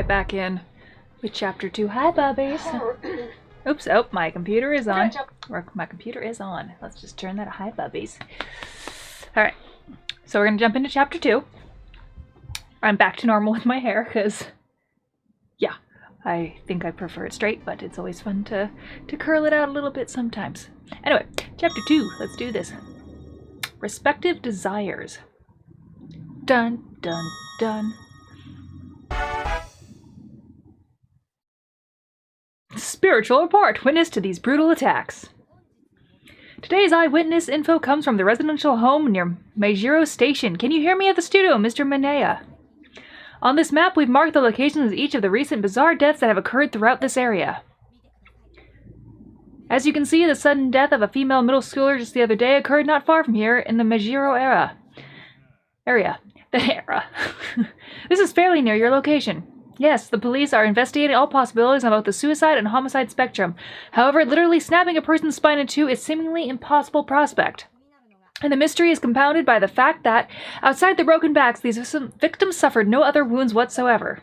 right back in with chapter 2. Hi, bubbies. Oops, oh, my computer is on. My computer is on. Let's just turn that. Hi, bubbies. Alright, so we're going to jump into chapter 2. I'm back to normal with my hair, because, yeah, I think I prefer it straight, but it's always fun to curl it out a little bit sometimes. Anyway, chapter 2, let's do this. Respective desires. Dun, dun, dun. Spiritual report. Witness to these brutal attacks. Today's eyewitness info comes from the residential home near Meijiro Station. Can you hear me at the studio, Mr. Minea? On this map, we've marked the locations of each of the recent bizarre deaths that have occurred throughout this area. As you can see, the sudden death of a female middle schooler just the other day occurred not far from here in the Meijiro area. This is fairly near your location. Yes, the police are investigating all possibilities on both the suicide and homicide spectrum. However, literally snapping a person's spine in two is seemingly impossible prospect. And the mystery is compounded by the fact that, outside the broken backs, these victims suffered no other wounds whatsoever.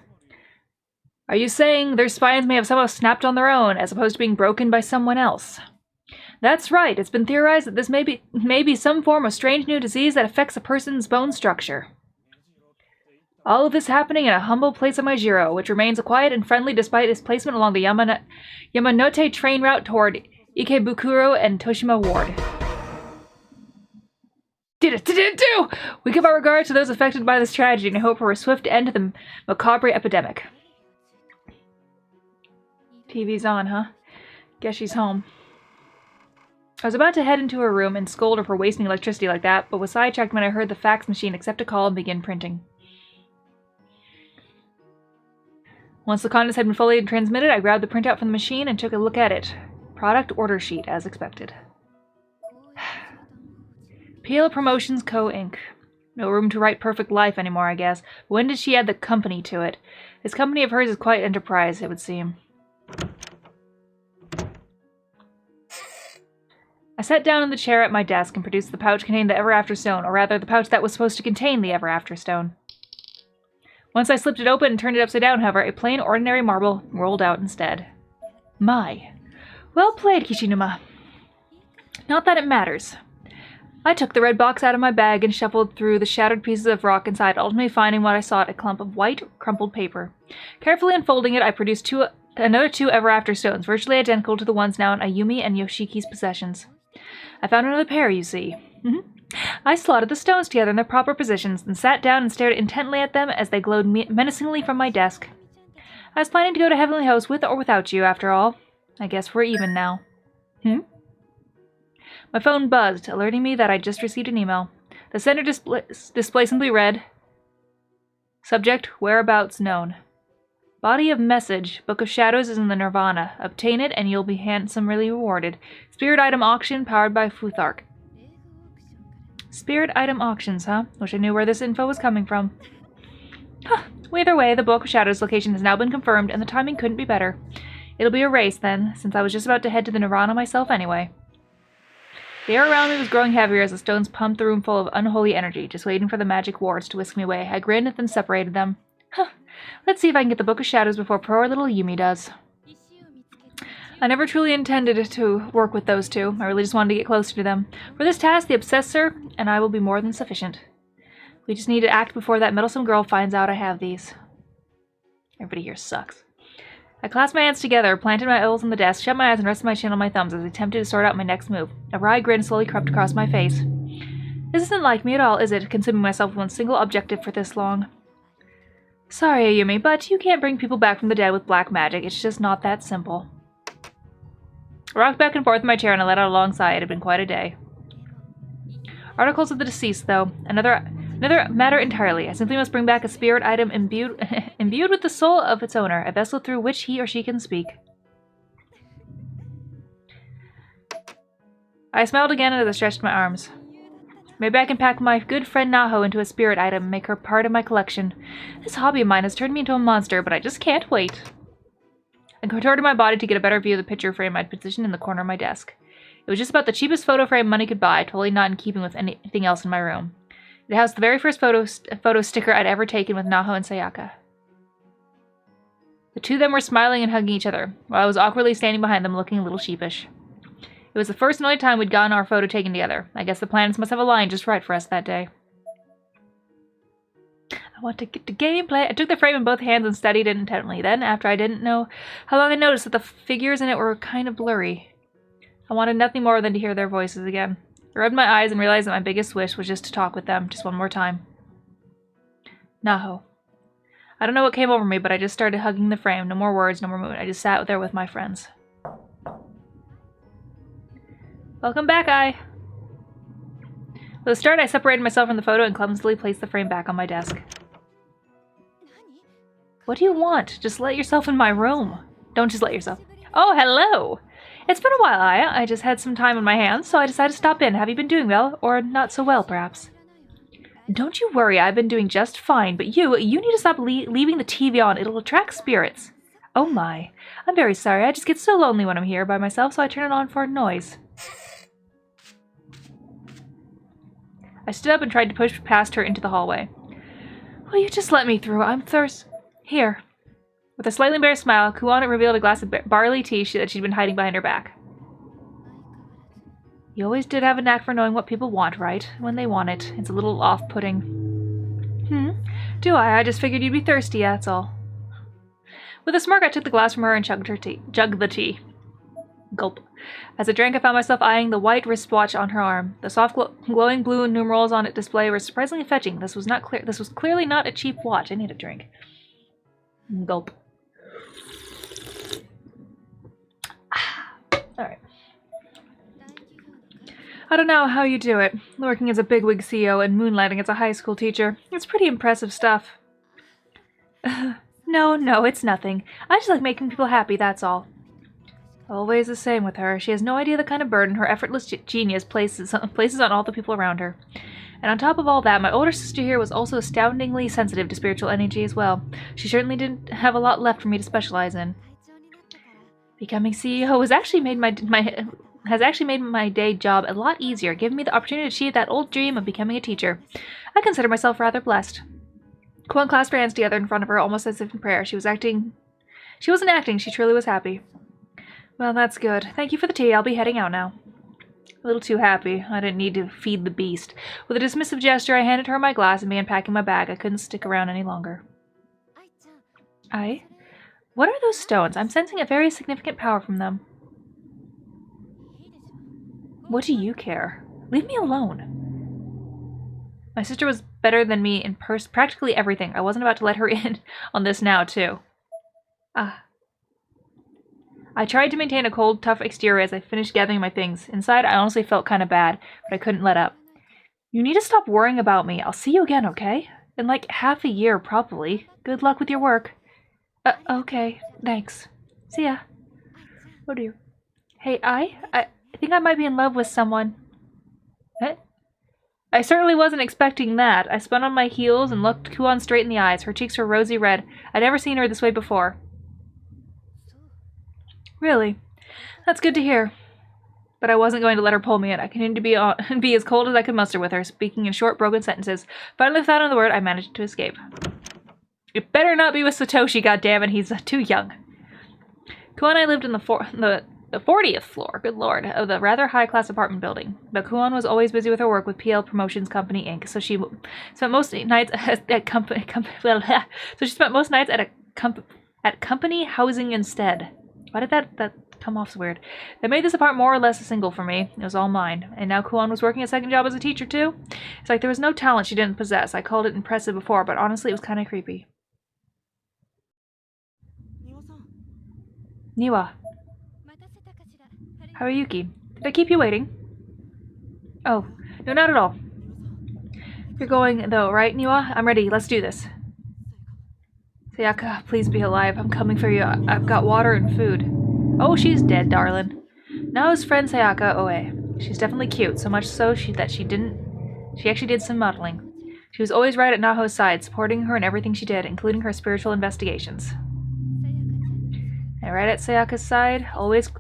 Are you saying their spines may have somehow snapped on their own, as opposed to being broken by someone else? That's right. It's been theorized that this may be some form of strange new disease that affects a person's bone structure. All of this happening in a humble place of Meijiro, which remains quiet and friendly despite its placement along the Yamanote train route toward Ikebukuro and Toshima Ward. Did it do! We give our regards to those affected by this tragedy and hope for a swift end to the macabre epidemic. TV's on, huh? Guess she's home. I was about to head into her room and scold her for wasting electricity like that, but was sidetracked when I heard the fax machine accept a call and begin printing. Once the contents had been fully transmitted, I grabbed the printout from the machine and took a look at it. Product order sheet, as expected. Peel Promotions Co. Inc. No room to write Perfect Life anymore, I guess. But when did she add the company to it? This company of hers is quite enterprise, it would seem. I sat down in the chair at my desk and produced the pouch containing the Ever After Stone, or rather, the pouch that was supposed to contain the Ever After Stone. Once I slipped it open and turned it upside down, however, a plain, ordinary marble rolled out instead. My. Well played, Kishinuma. Not that it matters. I took the red box out of my bag and shuffled through the shattered pieces of rock inside, ultimately finding what I sought, a clump of white, crumpled paper. Carefully unfolding it, I produced another two Ever After Stones, virtually identical to the ones now in Ayumi and Yoshiki's possessions. I found another pair, you see. I slotted the stones together in their proper positions, and sat down and stared intently at them as they glowed menacingly from my desk. I was planning to go to Heavenly Host with or without you, after all. I guess we're even now. My phone buzzed, alerting me that I'd just received an email. The sender display simply read, Subject, whereabouts known. Body of message, Book of Shadows is in the Nirvana. Obtain it and you'll be handsomely rewarded. Spirit item auction powered by Futhark. Spirit item auctions, huh? Wish I knew where this info was coming from. Either way, the Book of Shadows location has now been confirmed, and the timing couldn't be better. It'll be a race, then, since I was just about to head to the Nirvana myself anyway. The air around me was growing heavier as the stones pumped the room full of unholy energy, just waiting for the magic wards to whisk me away. I grinned and then separated them. Let's see if I can get the Book of Shadows before poor little Yumi does. I never truly intended to work with those two. I really just wanted to get closer to them. For this task, the Obsessor and I will be more than sufficient. We just need to act before that meddlesome girl finds out I have these. Everybody here sucks. I clasped my hands together, planted my elbows on the desk, shut my eyes, and rested my chin on my thumbs as I attempted to sort out my next move. A wry grin slowly crept across my face. This isn't like me at all, is it, consuming myself with one single objective for this long? Sorry, Ayumi, but you can't bring people back from the dead with black magic. It's just not that simple. I rocked back and forth in my chair and I let out a long sigh. It had been quite a day. Articles of the deceased, though. Another matter entirely. I simply must bring back a spirit item imbued with the soul of its owner, a vessel through which he or she can speak. I smiled again as I stretched my arms. Maybe I can pack my good friend Naho into a spirit item and make her part of my collection. This hobby of mine has turned me into a monster, but I just can't wait. I contorted my body to get a better view of the picture frame I'd positioned in the corner of my desk. It was just about the cheapest photo frame money could buy, totally not in keeping with anything else in my room. It housed the very first photo sticker I'd ever taken with Naho and Sayaka. The two of them were smiling and hugging each other, while I was awkwardly standing behind them looking a little sheepish. It was the first and only time we'd gotten our photo taken together. I guess the planets must have aligned just right for us that day. I want to get to gameplay. I took the frame in both hands and studied it intently. Then, after I didn't know how long, I noticed that the figures in it were kind of blurry. I wanted nothing more than to hear their voices again. I rubbed my eyes and realized that my biggest wish was just to talk with them, just one more time. Naho. I don't know what came over me, but I just started hugging the frame. No more words, no more movement. I just sat there with my friends. Welcome back, Ai. For the start, I separated myself from the photo and clumsily placed the frame back on my desk. What do you want? Just let yourself in my room. Don't just let yourself. Oh, hello! It's been a while, Aya. I just had some time on my hands, so I decided to stop in. Have you been doing well? Or not so well, perhaps? Don't you worry, I've been doing just fine, but you need to stop leaving the TV on. It'll attract spirits. Oh my. I'm very sorry. I just get so lonely when I'm here by myself, so I turn it on for noise. I stood up and tried to push past her into the hallway. Will you just let me through? I'm thirsty. Here. With a slightly embarrassed smile, Kuwana revealed a glass of barley tea that she'd been hiding behind her back. You always did have a knack for knowing what people want, right? When they want it. It's a little off-putting. Do I? I just figured you'd be thirsty, that's all. With a smirk, I took the glass from her and chugged the tea. Gulp. As I drank, I found myself eyeing the white wristwatch on her arm. The soft glowing blue numerals on its display were surprisingly fetching. This was clearly not a cheap watch. I need a drink. Gulp. Alright. I don't know how you do it, working as a bigwig CEO and moonlighting as a high school teacher. It's pretty impressive stuff. No, it's nothing. I just like making people happy, that's all. Always the same with her. She has no idea the kind of burden her effortless genius places on all the people around her. And on top of all that, my older sister here was also astoundingly sensitive to spiritual energy as well. She certainly didn't have a lot left for me to specialize in. Becoming CEO has actually made my day job a lot easier, giving me the opportunity to achieve that old dream of becoming a teacher. I consider myself rather blessed. Kuan clasped her hands together in front of her, almost as if in prayer. She wasn't acting, she truly was happy. Well, that's good. Thank you for the tea. I'll be heading out now. A little too happy. I didn't need to feed the beast. With a dismissive gesture, I handed her my glass and began packing my bag. I couldn't stick around any longer. What are those stones? I'm sensing a very significant power from them. What do you care? Leave me alone. My sister was better than me in practically everything. I wasn't about to let her in on this now, too. I tried to maintain a cold, tough exterior as I finished gathering my things. Inside, I honestly felt kind of bad, but I couldn't let up. You need to stop worrying about me. I'll see you again, okay? In like half a year, probably. Good luck with your work. Okay. Thanks. See ya. Oh dear. Hey, I think I might be in love with someone. What? I certainly wasn't expecting that. I spun on my heels and looked Kuan straight in the eyes. Her cheeks were rosy red. I'd never seen her this way before. Really? That's good to hear. But I wasn't going to let her pull me in. I continued to be as cold as I could muster with her, speaking in short, broken sentences. Finally, without another word, I managed to escape. It better not be with Satoshi, goddammit. He's too young. Kuan and I lived in the 40th floor, good lord, of the rather high-class apartment building. But Kuan was always busy with her work with PL Promotions Company, Inc., so she spent most nights at company housing instead. Why did that come off so weird? That made this apartment more or less a single for me. It was all mine. And now Kuan was working a second job as a teacher, too. It's like there was no talent she didn't possess. I called it impressive before, but honestly, it was kind of creepy. Niwa. Haruyuki. Did I keep you waiting? Oh, no, not at all. You're going, though, right, Niwa? I'm ready. Let's do this. Sayaka, please be alive. I'm coming for you. I've got water and food. Oh, she's dead, darling. Now his friend Sayaka Oe. She's definitely cute, so much so she actually did some modeling. She was always right at Naho's side, supporting her in everything she did, including her spiritual investigations. And right at Sayaka's side, always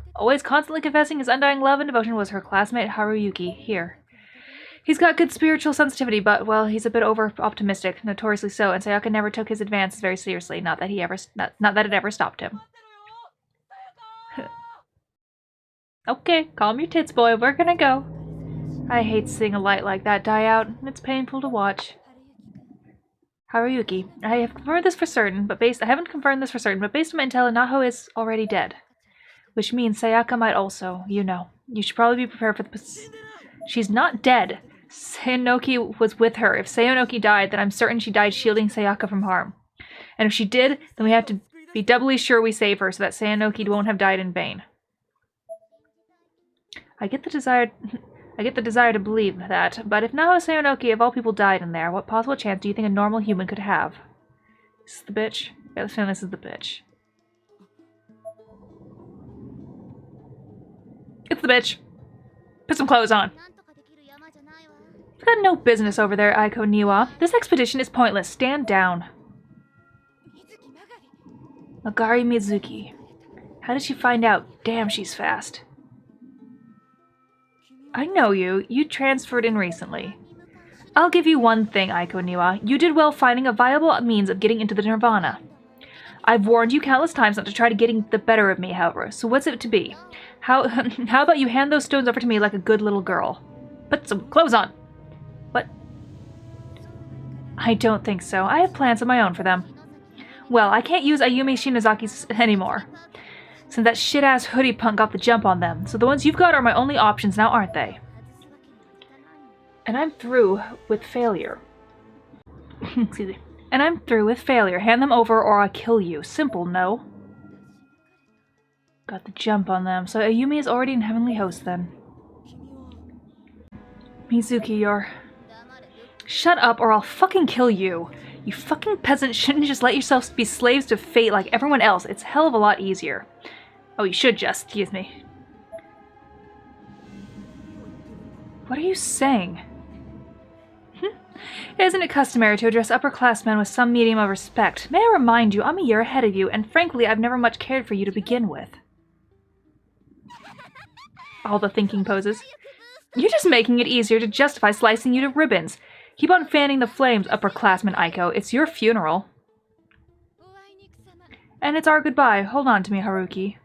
constantly confessing his undying love and devotion was her classmate Haruyuki. Here He's got good spiritual sensitivity, but, well, he's a bit over-optimistic, notoriously so, and Sayaka never took his advances very seriously, not that it ever stopped him. Okay, calm your tits, boy, we're gonna go. I hate seeing a light like that die out. It's painful to watch. Haruki, I haven't confirmed this for certain, but based on my intel, Naho is already dead. Which means Sayaka might also, you know. You should probably be prepared for the... She's not dead. Sayanoki was with her. If Sayanoki died, then I'm certain she died shielding Sayaka from harm. And if she did, then we have to be doubly sure we save her so that Sayanoki won't have died in vain. I get the desire to believe that, but if Naho Sayanoki of all people died in there, what possible chance do you think a normal human could have? This is the bitch? Yeah, let's this is the bitch. It's the bitch. Put some clothes on. You've got no business over there, Aiko Niwa. This expedition is pointless. Stand down. Magari Mizuki. How did she find out? Damn, she's fast. I know you. You transferred in recently. I'll give you one thing, Aiko Niwa. You did well finding a viable means of getting into the Nirvana. I've warned you countless times not to try to get the better of me, however, so what's it to be? How about you hand those stones over to me like a good little girl? Put some clothes on! What? I don't think so. I have plans of my own for them. Well, I can't use Ayumi Shinozaki's anymore, since that shit-ass hoodie punk got the jump on them, so the ones you've got are my only options now, aren't they? And I'm through with failure. Excuse me. And I'm through with failure. Hand them over or I'll kill you. Simple, no? Got the jump on them. So Ayumi is already in Heavenly Host then. Mizuki, you're... Shut up or I'll fucking kill you. You fucking peasant shouldn't just let yourselves be slaves to fate like everyone else. It's a hell of a lot easier. Oh, you should just, excuse me. What are you saying? Isn't it customary to address upperclassmen with some medium of respect? May I remind you, I'm a year ahead of you, and frankly, I've never much cared for you to begin with. All the thinking poses. You're just making it easier to justify slicing you to ribbons. Keep on fanning the flames, upperclassman Aiko. It's your funeral. And it's our goodbye. Hold on to me, Haruki.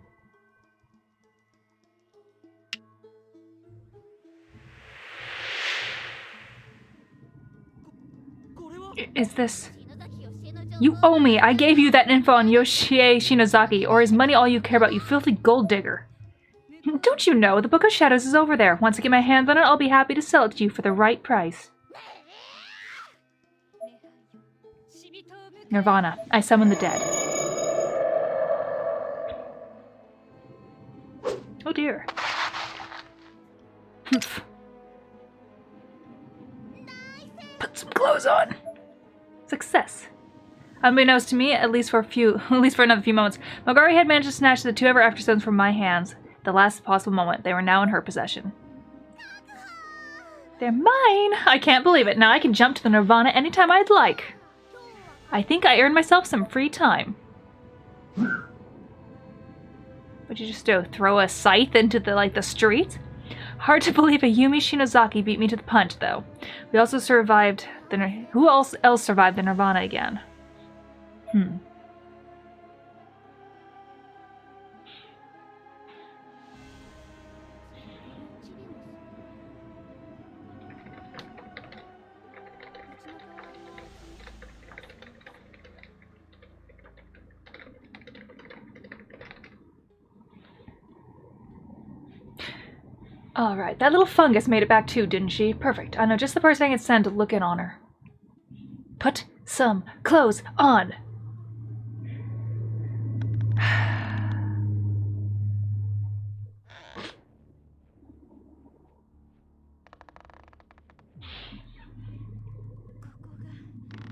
Is this... You owe me! I gave you that info on Yoshie Shinozaki, or is money all you care about, you filthy gold digger? Don't you know, the Book of Shadows is over there. Once I get my hands on it, I'll be happy to sell it to you for the right price. Nirvana. I summon the dead. Oh dear. Put some clothes on. Success. Unbeknownst to me, at least for another few moments, Magari had managed to snatch the two ever afterstones from my hands. The last possible moment, they were now in her possession. They're mine! I can't believe it. Now I can jump to the Nirvana anytime I'd like. I think I earned myself some free time. Would you just throw a scythe into the street? Hard to believe Ayumi Shinozaki beat me to the punch, though. We also survived who else survived the Nirvana again? Alright, that little fungus made it back too, didn't she? Perfect. I know just the person I can send to look in on her. Put some clothes on!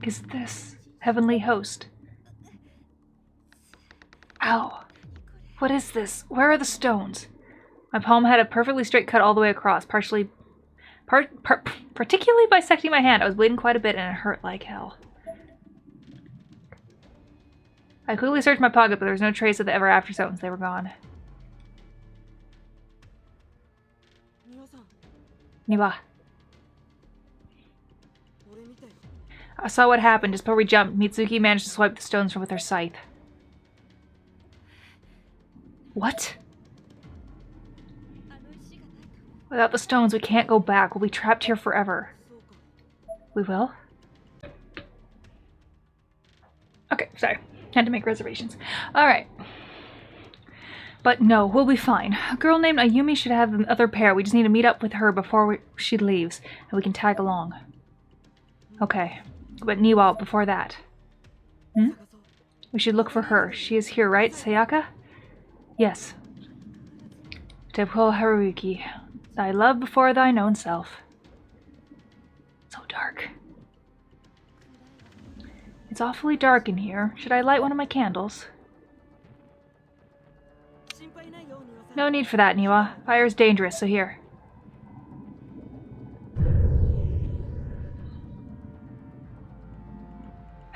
Is this Heavenly Host? Ow. What is this? Where are the stones? My palm had a perfectly straight cut all the way across, particularly bisecting my hand. I was bleeding quite a bit and it hurt like hell. I quickly searched my pocket, but there was no trace of the ever after stones. They were gone. Niwa. I saw what happened just before we jumped. Mitsuki managed to swipe the stones with her scythe. What? Without the stones, we can't go back. We'll be trapped here forever. We will? Okay, sorry. Had to make reservations. Alright. But no, we'll be fine. A girl named Ayumi should have the other pair. We just need to meet up with her before she leaves, and we can tag along. Okay. But Niwa before that. Hmm? We should look for her. She is here, right, Sayaka? Yes. To pull Haruki. Thy love before thine own self. So dark. It's awfully dark in here. Should I light one of my candles? No need for that, Niwa. Fire is dangerous, so here.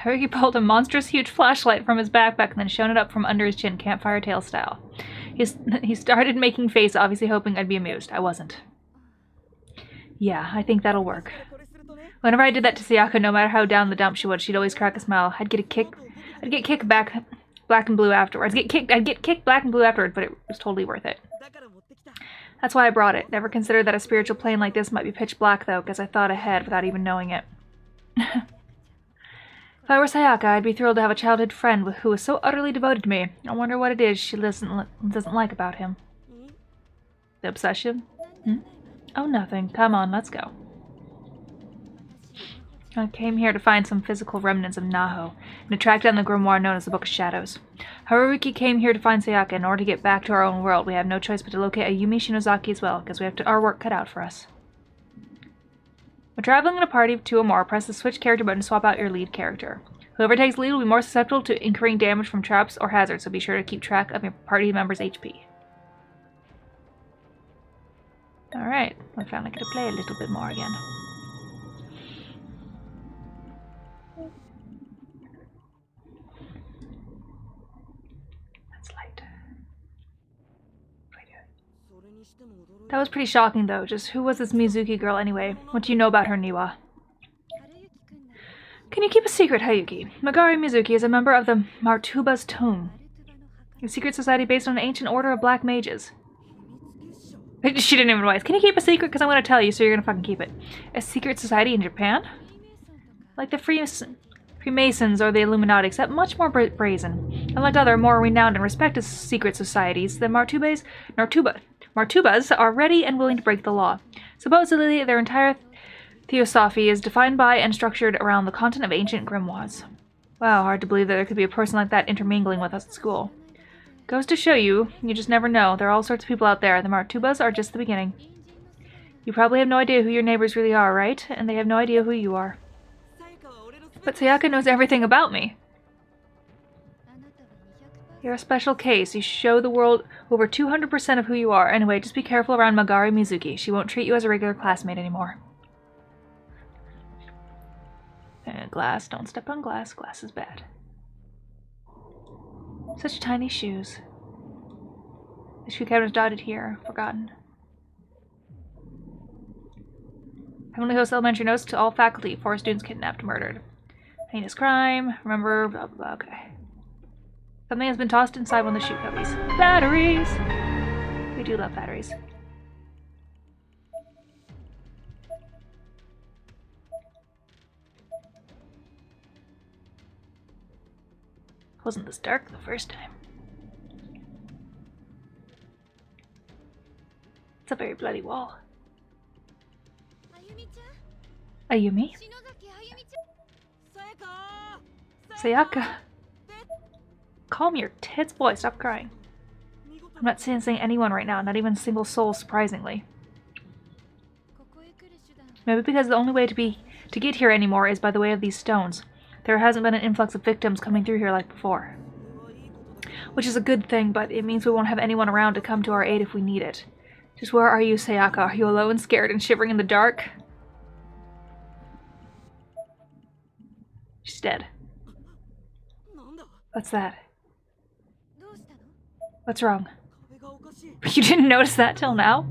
Haruki pulled a monstrous huge flashlight from his backpack and then shone it up from under his chin, campfire tale style. He started making face, obviously hoping I'd be amused. I wasn't. Yeah, I think that'll work. Whenever I did that to Sayaka, no matter how down the dump she was, she'd always crack a smile. I'd get kicked back black and blue afterwards. I'd get kicked black and blue afterwards, but it was totally worth it. That's why I brought it. Never considered that a spiritual plane like this might be pitch black, though, because I thought ahead without even knowing it. If I were Sayaka, I'd be thrilled to have a childhood friend who was so utterly devoted to me. I wonder what it is she doesn't like about him. The obsession? Hmm? Oh, nothing. Come on, let's go. I came here to find some physical remnants of Naho, and to track down the grimoire known as the Book of Shadows. Haruki came here to find Sayaka. In order to get back to our own world, we have no choice but to locate Ayumi Shinozaki as well, because we have our work cut out for us. When traveling in a party of 2 or more, press the switch character button to swap out your lead character. Whoever takes lead will be more susceptible to incurring damage from traps or hazards, so be sure to keep track of your party members' HP. Alright, I finally get to play a little bit more again. That's light. That was pretty shocking, though. Just who was this Mizuki girl anyway? What do you know about her, Niwa? Can you keep a secret, Hayuki? Magari Mizuki is a member of the Martuba's Tome, a secret society based on an ancient order of black mages. She didn't even realize. Can you keep a secret? Because I'm going to tell you, so you're going to fucking keep it. A secret society in Japan? Like the Freemasons or the Illuminati, except much more brazen. Unlike other, more renowned and respected secret societies, the Martubas are ready and willing to break the law. Supposedly, their entire theosophy is defined by and structured around the content of ancient grimoires. Wow, hard to believe that there could be a person like that intermingling with us at school. Goes to show you, you just never know. There are all sorts of people out there. The Martubas are just the beginning. You probably have no idea who your neighbors really are, right? And they have no idea who you are. But Sayaka knows everything about me. You're a special case. You show the world over 200% of who you are. Anyway, just be careful around Magari Mizuki. She won't treat you as a regular classmate anymore. Glass. Don't step on glass. Glass is bad. Such tiny shoes. The shoe cabinet's dotted here. Forgotten. Heavenly Host Elementary notes to all faculty. 4 students kidnapped, murdered. Heinous crime. Remember, blah, blah, blah. Okay. Something has been tossed inside one of the shoe cubbies. Batteries! We do love batteries. Wasn't this dark the first time? It's a very bloody wall. Ayumi? Sayaka! Calm your tits, boy. Stop crying. I'm not sensing anyone right now, not even a single soul, surprisingly. Maybe because the only way to get here anymore is by the way of these stones. There hasn't been an influx of victims coming through here like before. Which is a good thing, but it means we won't have anyone around to come to our aid if we need it. Just where are you, Sayaka? Are you alone, scared, and shivering in the dark? She's dead. What's that? What's wrong? You didn't notice that till now?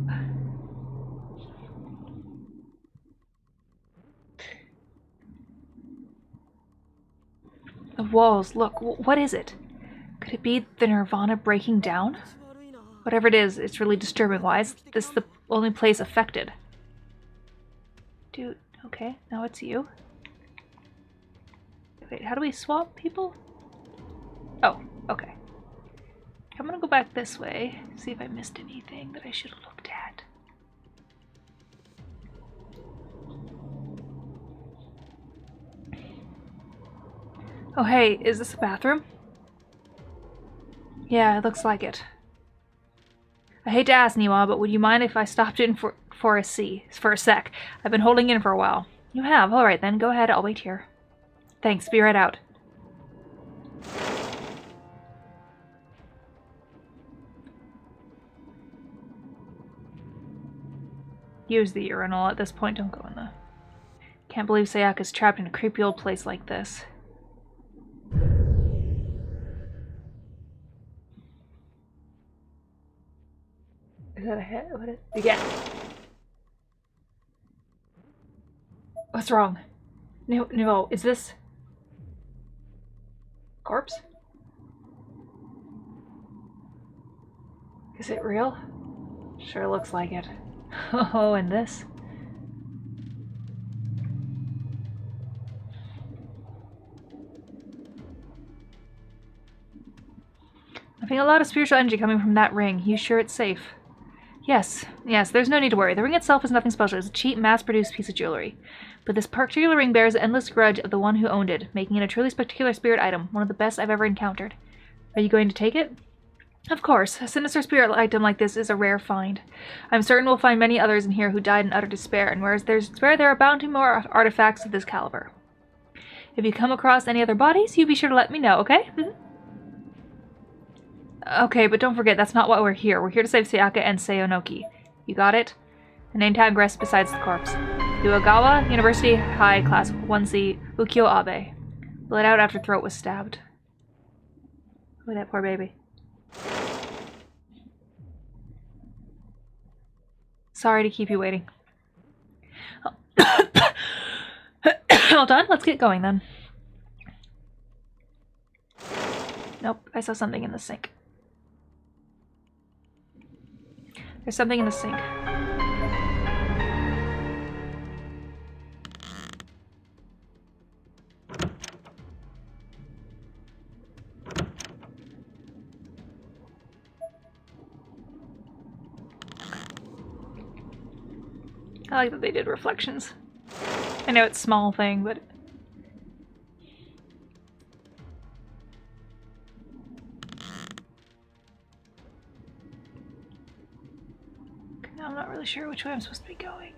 The walls, look, what is it? Could it be the Nirvana breaking down? Whatever it is, it's really disturbing. Why is this the only place affected? Dude, okay, now it's you. Wait, how do we swap people? Oh, okay. I'm gonna go back this way, see if I missed anything that I should have looked at. Oh hey, is this a bathroom? Yeah, it looks like it. I hate to ask, Niwa, but would you mind if I stopped in for a sec? I've been holding in for a while. You have? Alright then, go ahead, I'll wait here. Thanks, be right out. Use the urinal at this point, don't go in the... Can't believe Sayaka's trapped in a creepy old place like this. Is that a hit? What is it? Yeah. What's wrong? No, is this... corpse? Is it real? Sure looks like it. Oh, and this? I feel a lot of spiritual energy coming from that ring. You sure it's safe? Yes, there's no need to worry. The ring itself is nothing special. It's a cheap, mass-produced piece of jewelry. But this particular ring bears the endless grudge of the one who owned it, making it a truly spectacular spirit item, one of the best I've ever encountered. Are you going to take it? Of course. A sinister spirit item like this is a rare find. I'm certain we'll find many others in here who died in utter despair, and whereas there's despair, there are bound to be more artifacts of this caliber. If you come across any other bodies, you be sure to let me know, okay? Okay, but don't forget, that's not why we're here. We're here to save Sayaka and Seonoki. You got it? A name tag rests besides the corpse. Yuagawa, University High, Class 1C, Ukyo Abe. Bled out after throat was stabbed. Look at that poor baby. Sorry to keep you waiting. All done? Let's get going then. Nope, I saw something in the sink. There's something in the sink. I like that they did reflections. I know it's a small thing, but... I'm not really sure which way I'm supposed to be going.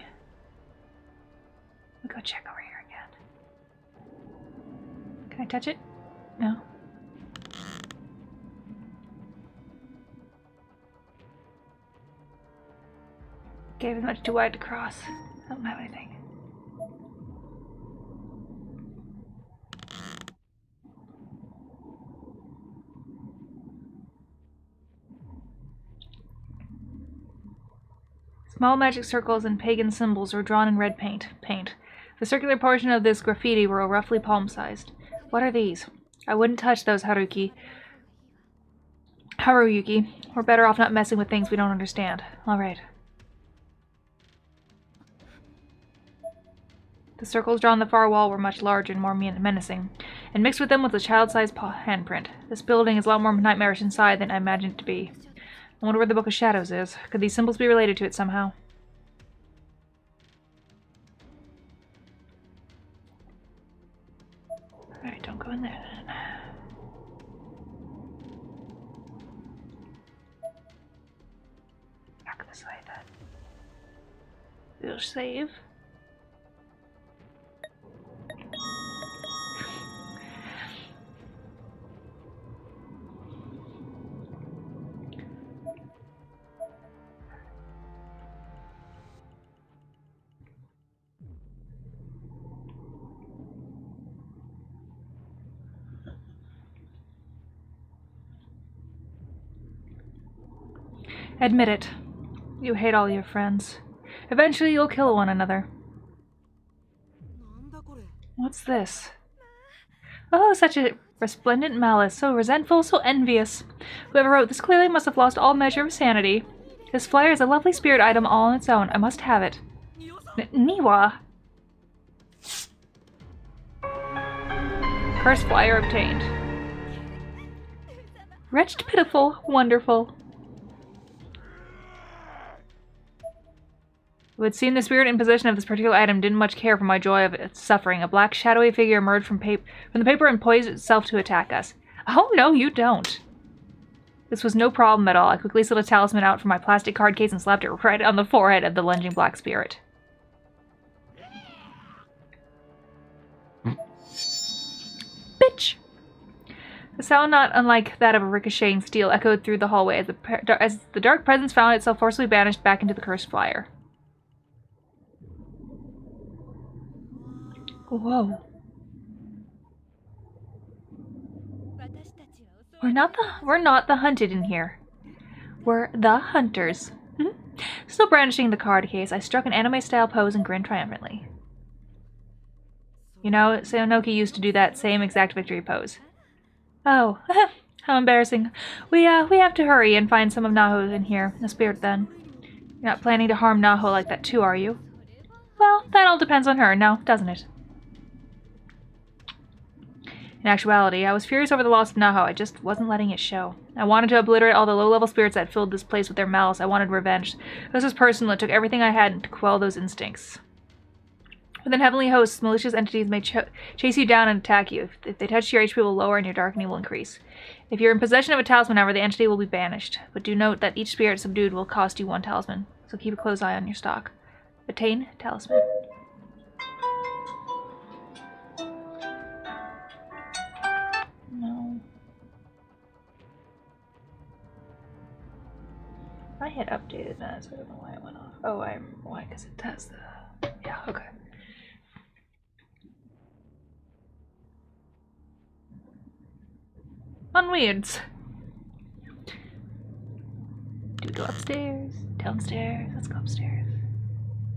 We'll go check over here again. Can I touch it? No. Gave it much too wide to cross. I don't have anything. Small magic circles and pagan symbols were drawn in red paint. The circular portion of this graffiti were roughly palm-sized. What are these? I wouldn't touch those, Haruyuki. We're better off not messing with things we don't understand. Alright. The circles drawn on the far wall were much larger and more menacing, and mixed with them was a child-sized handprint. This building is a lot more nightmarish inside than I imagined it to be. I wonder where the Book of Shadows is. Could these symbols be related to it somehow? Alright, don't go in there then. Back this way then. We'll save. Admit it. You hate all your friends. Eventually you'll kill one another. What's this? Oh, such a Resplendent malice, so resentful, so envious. Whoever wrote this clearly must have lost all measure of sanity. This flyer is a lovely spirit item all on its own. I must have it. Niwa! Cursed flyer obtained. Wretched, pitiful, wonderful. Who had seen the spirit in possession of this particular item didn't much care for my joy of its suffering. A black, shadowy figure emerged from the paper and poised itself to attack us. Oh, no, you don't. This was no problem at all. I quickly slid a talisman out from my plastic card case and slapped it right on the forehead of the lunging black spirit. Bitch! A sound not unlike that of a ricocheting steel echoed through the hallway as the dark presence found itself forcibly banished back into the cursed flyer. Whoa. We're not the hunted in here. We're the hunters. Still brandishing the card case, I struck an anime-style pose and grinned triumphantly. You know, Sayanoki used to do that same exact victory pose. Oh, how embarrassing. We have to hurry and find some of Naho in here. A spirit, then. You're not planning to harm Naho like that too, are you? Well, that all depends on her now, doesn't it? In actuality, I was furious over the loss of Naho. I just wasn't letting it show. I wanted to obliterate all the low-level spirits that filled this place with their malice. I wanted revenge. This was personal. It took everything I had to quell those instincts. Within heavenly hosts, malicious entities may chase you down and attack you. If they touch, your HP will lower and your darkening will increase. If you're in possession of a talisman, however, the entity will be banished. But do note that each spirit subdued will cost you 1 talisman, so keep a close eye on your stock. Attain talisman. No. I had updated that, so I don't know why it went off. Oh, why? Because it does the... Yeah, okay. On weirds. Do we go upstairs? Downstairs? Let's go upstairs.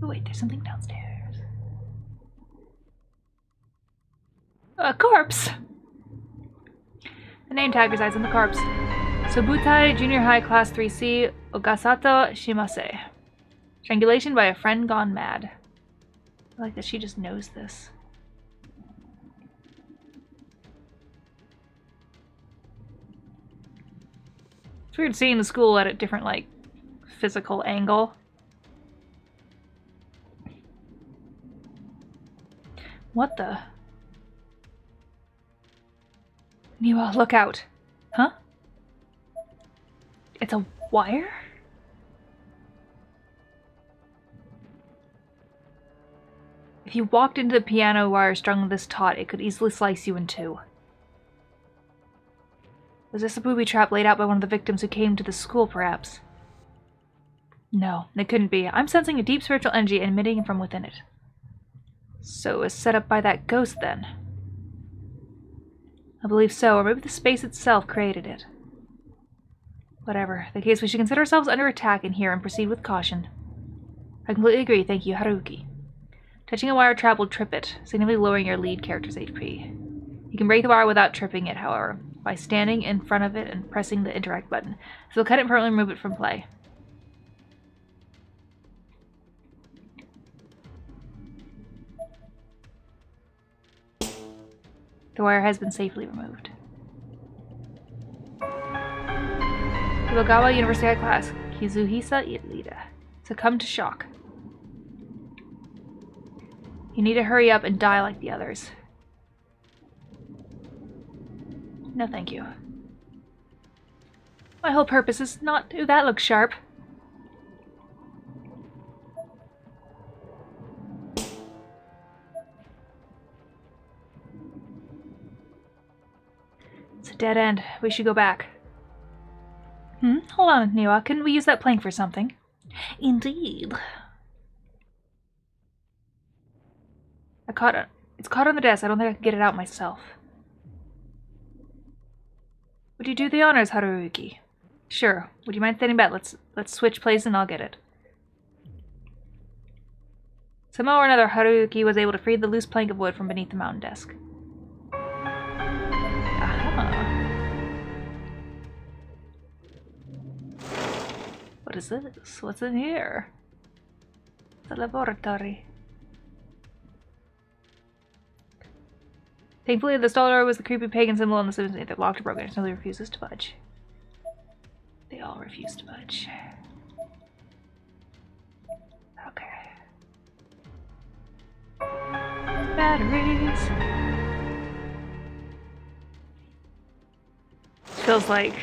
Oh wait, there's something downstairs. A corpse! The name tag resides on the corpse. Sobutai Junior High Class 3C Ogasato Shimase. Strangulation by a friend gone mad. I like that she just knows this. It's weird seeing the school at a different, like, physical angle. What the? Niwa, look out. Huh? It's a wire? If you walked into the piano wire strung this taut, it could easily slice you in two. Was this a booby trap laid out by one of the victims who came to the school, perhaps? No, it couldn't be. I'm sensing a deep spiritual energy emitting from within it. So it was set up by that ghost, then? I believe so, or maybe the space itself created it. Whatever. The case, we should consider ourselves under attack in here and proceed with caution. I completely agree, thank you, Haruki. Touching a wire trap will trip it, significantly lowering your lead character's HP. You can break the wire without tripping it, however, by standing in front of it and pressing the interact button. So we'll cut it and permanently remove it from play. The wire has been safely removed. Hirogawa University High Class, Kizuhisa Lida. Succumb to shock. You need to hurry up and die like the others. No, thank you. My whole purpose is not... Ooh, that looks sharp. It's a dead end. We should go back. Hold on, Niwa. Couldn't we use that plank for something? Indeed. It's caught on the desk. I don't think I can get it out myself. Would you do the honors, Haruki? Sure. Would you mind standing back? Let's switch places and I'll get it. Somehow or another, Haruki was able to free the loose plank of wood from beneath the mountain desk. What is this? What's in here? The laboratory. Thankfully, the stall door was the creepy pagan symbol on the Sims. They're locked or broken. It simply refuses to budge. They all refuse to budge. Okay. Batteries. Feels like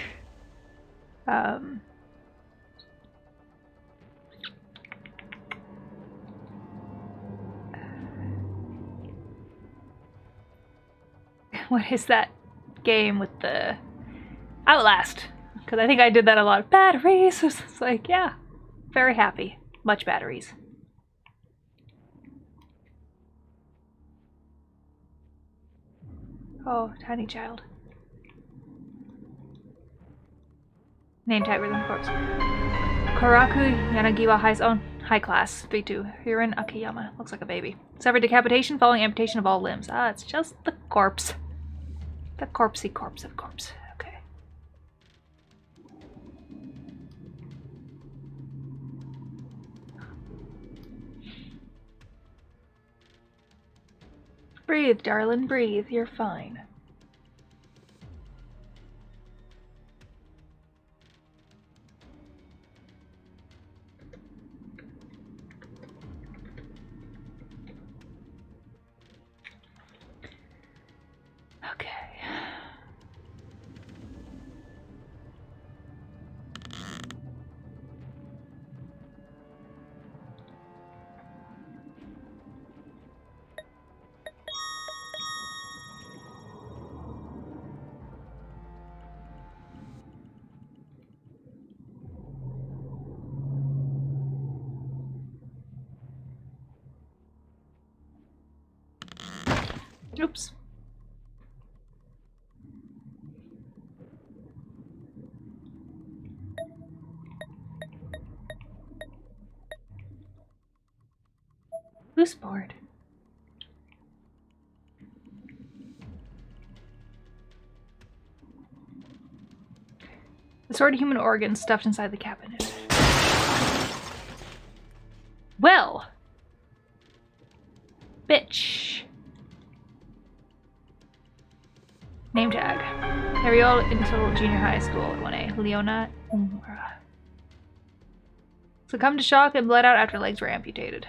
what is that game with the Outlast? Because I think I did that a lot. Batteries. It's like, yeah, very happy. Much batteries. Oh, tiny child. Name tag rhythm corpse. Koraku Yanagiwa High's own high class 3-2. Hirin Akiyama looks like a baby. Suffered decapitation following amputation of all limbs. Ah, it's just the corpse. The corpsey corpse of corpse. Okay. Breathe, darling, breathe. You're fine. Okay. Oops. Loose board. Assorted human organs stuffed inside the cabinet. Well. Bitch. Name tag. Ariel until junior high school at 1A. Leona Umura. Succumbed to shock and bled out after legs were amputated.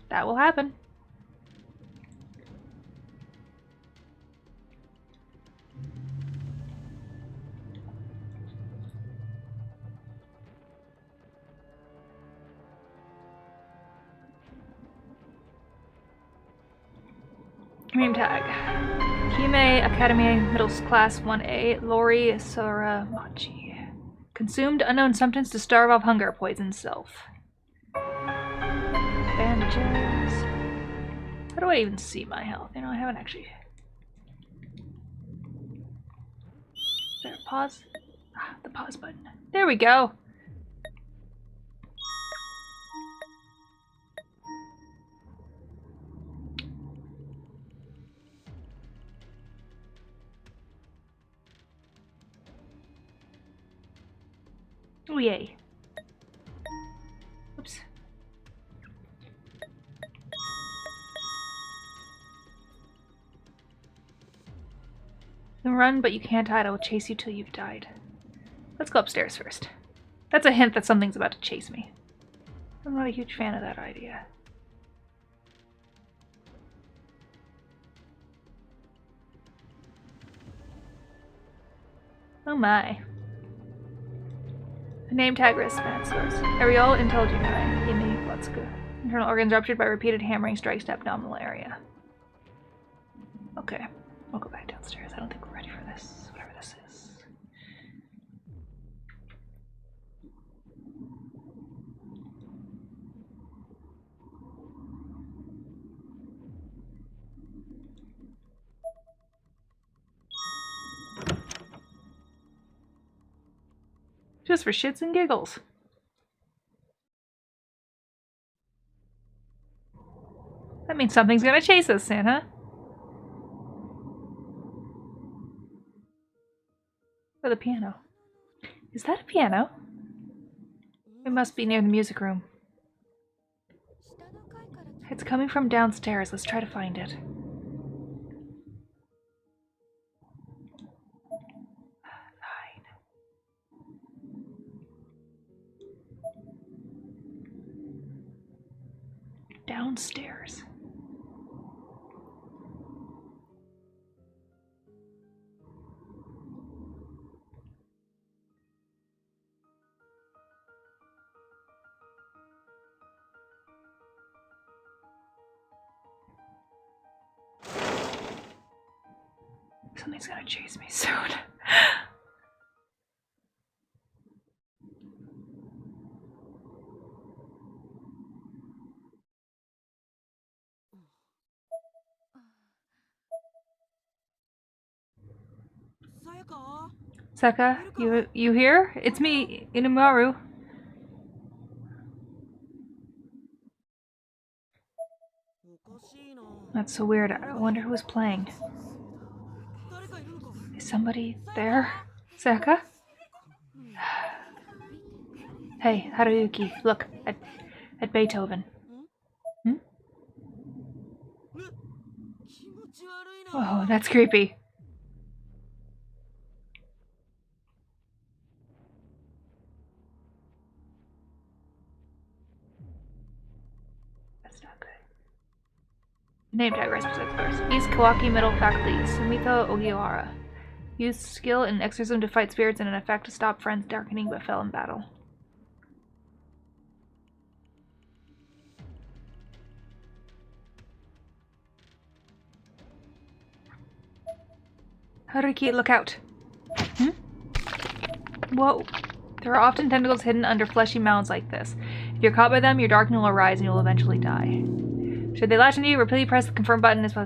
That will happen. Name tag. Hime Academy Middle Class 1A. Lori Soramachi. Consumed unknown substance to starve off hunger. Poisoned self. Bandages. How do I even see my health? You know, I haven't actually. Is there a pause? Ah, the pause button. There we go. Oh, yay. Oops. You can run, but you can't hide. I will chase you till you've died. Let's go upstairs first. That's a hint that something's about to chase me. I'm not a huge fan of that idea. Oh my. Name tag wristband source. Ariel Intelligent Amy Butska. Internal organs ruptured by repeated hammering strikes to abdominal area. Okay. We'll go back downstairs. I don't think we're ready for this. Whatever this is. Just for shits and giggles. That means something's gonna chase us, Santa. Or the piano. Is that a piano? It must be near the music room. It's coming from downstairs. Let's try to find it. Fine. Downstairs. Something's gonna chase me soon. Seka, you here? It's me, Inumaru. That's so weird. I wonder who was playing. Is somebody there? Seka? Hey, Haruyuki, look at Beethoven. Hmm? Oh, that's creepy. That's not good. Name tag rest besides first. East Kawaki Middle Faculty, Sumito Ogiwara. Used skill and exorcism to fight spirits and an effect to stop friends darkening but fell in battle. Haruki, look out. Hmm? Whoa. There are often tentacles hidden under fleshy mounds like this. If you're caught by them, your darkening will arise and you'll eventually die. Should they latch onto you, repeatedly press the confirm button as well.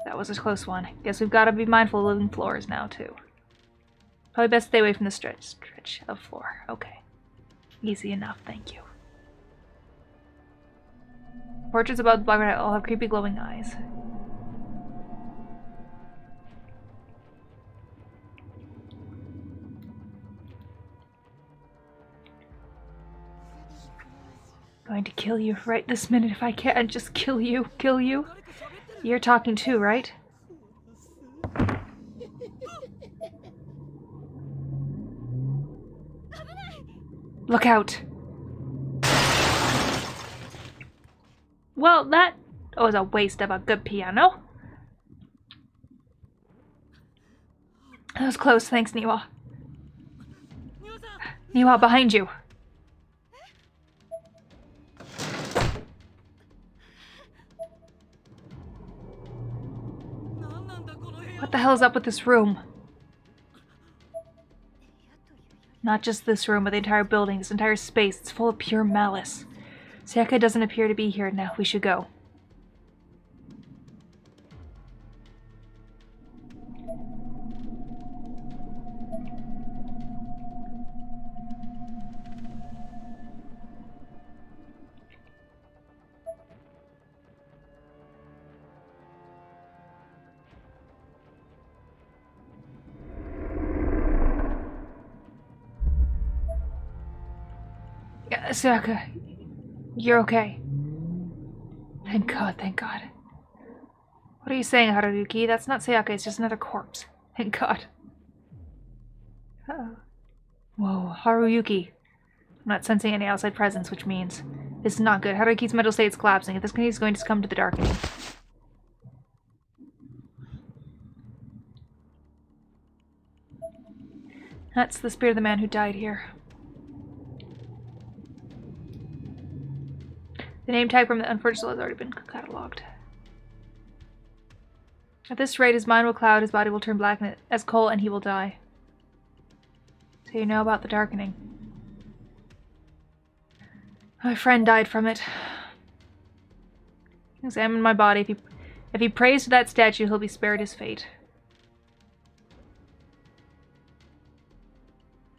That was a close one. Guess we've got to be mindful of living floors now, too. Probably best stay away from the stretch of floor. Okay. Easy enough, thank you. Portraits above the blackboard all have creepy glowing eyes. Going to kill you right this minute if I can. Just kill you. Kill you. You're talking too, right? Look out. Well, that was a waste of a good piano. That was close, thanks, Niwa. Niwa, behind you. What the hell is up with this room? Not just this room, but the entire building, this entire space. It's full of pure malice. Sayaka doesn't appear to be here now. We should go. Sayaka, you're okay. Thank God, thank God. What are you saying, Haruki? That's not Sayaka, it's just another corpse. Thank God. Uh-oh. Whoa, Haruyuki. I'm not sensing any outside presence, which means this is not good. Haruki's mental state is collapsing. If this is going to succumb to the darkening. That's the spirit of the man who died here. The name tag from the unfortunate soul has already been catalogued. At this rate, his mind will cloud, his body will turn black as coal, and he will die. So you know about the darkening. My friend died from it. Examine my body. If he prays to that statue, he'll be spared his fate.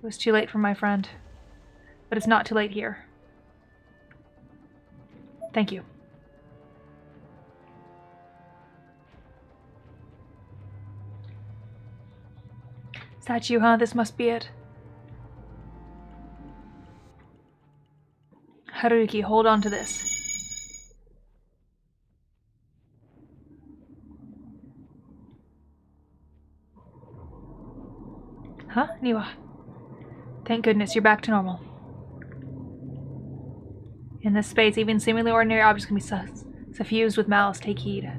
It was too late for my friend. But it's not too late here. Thank you. Is that you, huh? This must be it. Haruki, hold on to this. Huh? Niwa. Thank goodness you're back to normal. In this space, even seemingly ordinary objects can be suffused with malice. Take heed.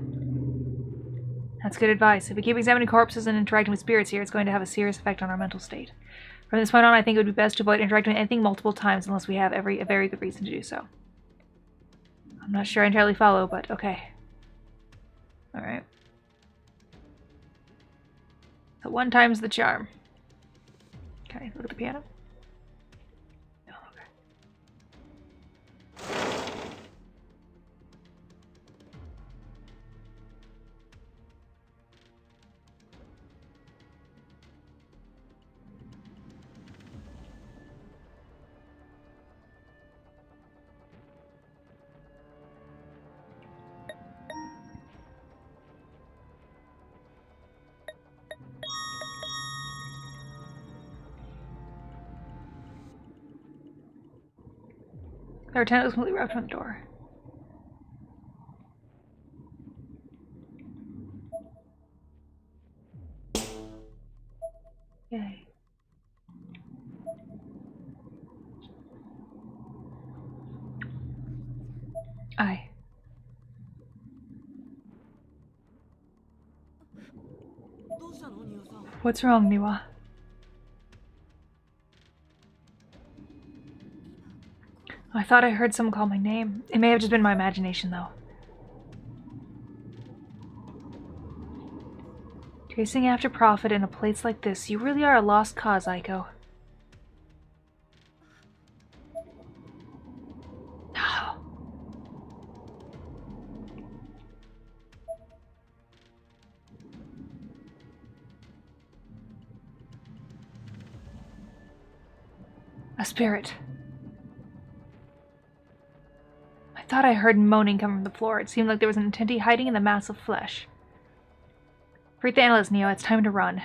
That's good advice. If we keep examining corpses and interacting with spirits here, it's going to have a serious effect on our mental state. From this point on, I think it would be best to avoid interacting with anything multiple times unless we have a very good reason to do so. I'm not sure I entirely follow, but okay. Alright. So 1 times the charm. Can I look at the piano? No, okay. The lieutenant was completely wrapped around the door. Yay. Aye. What's wrong, Niwa? I thought I heard someone call my name. It may have just been my imagination, though. Chasing after profit in a place like this, you really are a lost cause, Aiko. No. A spirit. I thought I heard moaning come from the floor. It seemed like there was an entity hiding in the mass of flesh. Freak the analyst, Neo. It's time to run.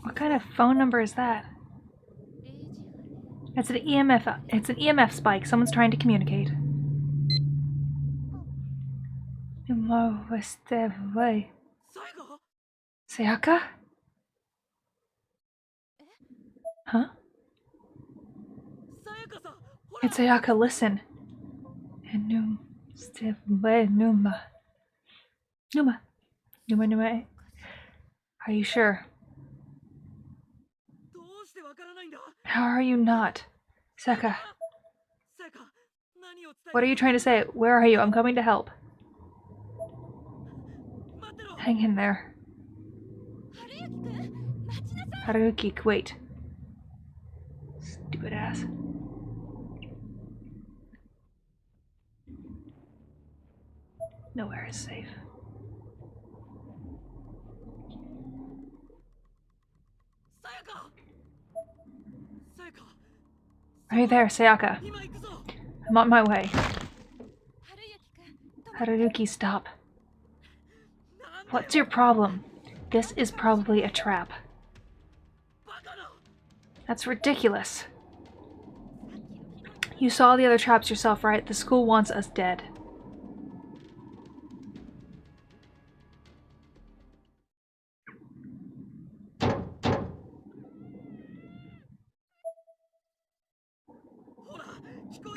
What kind of phone number is that? It's an EMF. It's an EMF spike. Someone's trying to communicate. Sayaka? Huh? It's Sayaka, listen. Numa. Numa. Are you sure? How are you not? Seka. What are you trying to say? Where are you? I'm coming to help. Hang in there. Haruki, wait. Stupid ass. Nowhere is safe. Are you there, Sayaka? I'm on my way. Haruki, stop. What's your problem? This is probably a trap. That's ridiculous. You saw the other traps yourself, right? The school wants us dead.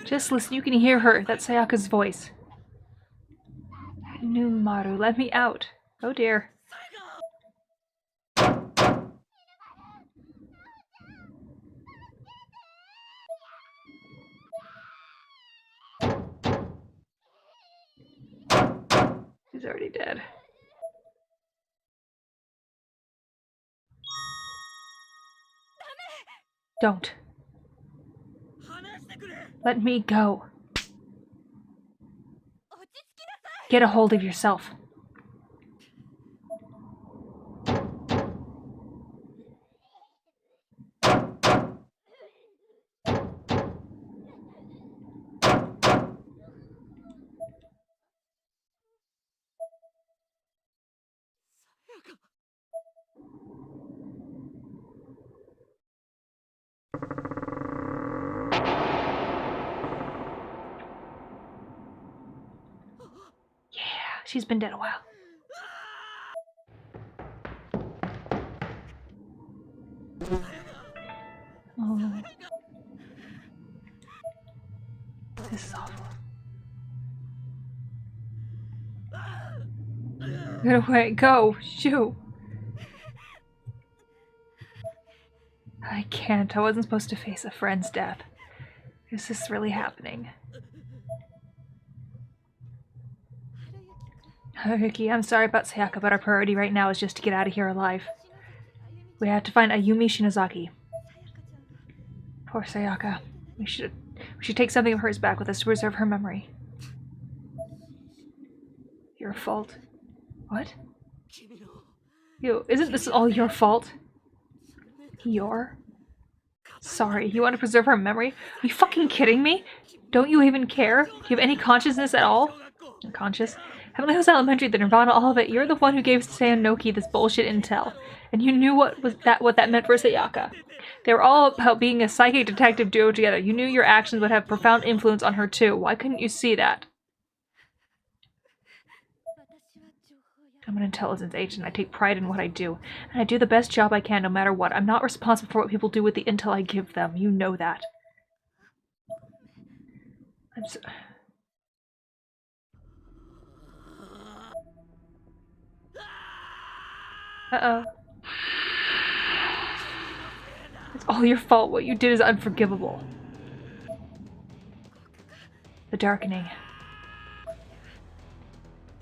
Just listen, you can hear her. That's Sayaka's voice. Numaru, let me out. Oh dear. She's already dead. Don't. Let me go. Get a hold of yourself. Yeah, she's been dead a while. Oh. This is awful. Get away, go, shoo. I can't. I wasn't supposed to face a friend's death. Is this really happening? Haruki, I'm sorry about Sayaka, but our priority right now is just to get out of here alive. We have to find Ayumi Shinozaki. Poor Sayaka. We should take something of hers back with us to preserve her memory. Your fault. What? Isn't this all your fault? Your? Sorry, you want to preserve her memory? Are you fucking kidding me? Don't you even care? Do you have any consciousness at all? Conscious? Heavenly House Elementary, the Nirvana, all of it. You're the one who gave Sayanoki this bullshit intel. And you knew what that meant for Sayaka. They were all about being a psychic detective duo together. You knew your actions would have profound influence on her too. Why couldn't you see that? I'm an intelligence agent. I take pride in what I do. And I do the best job I can no matter what. I'm not responsible for what people do with the intel I give them. You know that. I'm so... Uh-oh. It's all your fault. What you did is unforgivable. The darkening.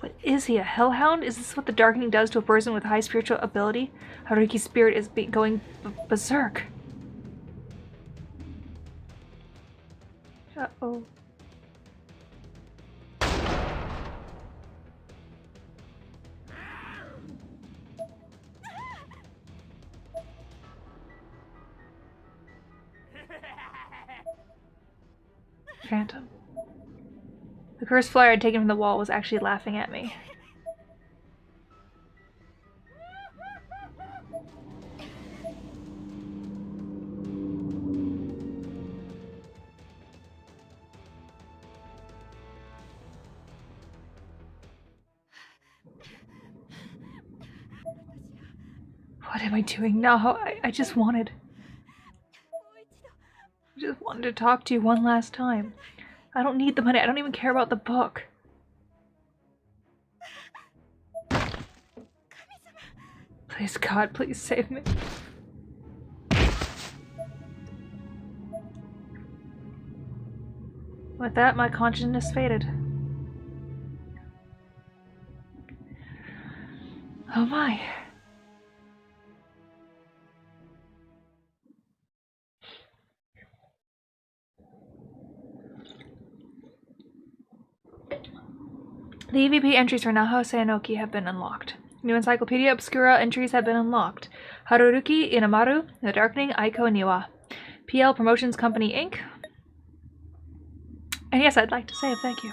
What is he, a hellhound? Is this what the darkening does to a person with high spiritual ability? Haruki's spirit is going berserk. Uh-oh. Phantom. The cursed flyer I'd taken from the wall was actually laughing at me. What am I doing now? I just wanted to talk to you one last time. I don't need the money. I don't even care about the book. Please, God, please save me. With that, my consciousness faded. Oh my. The EVP entries for Naho Sayanoki have been unlocked. New Encyclopedia Obscura entries have been unlocked. Haruki Inamaru, The Darkening, Aiko Niwa. PL Promotions Company, Inc. And yes, I'd like to say a thank you.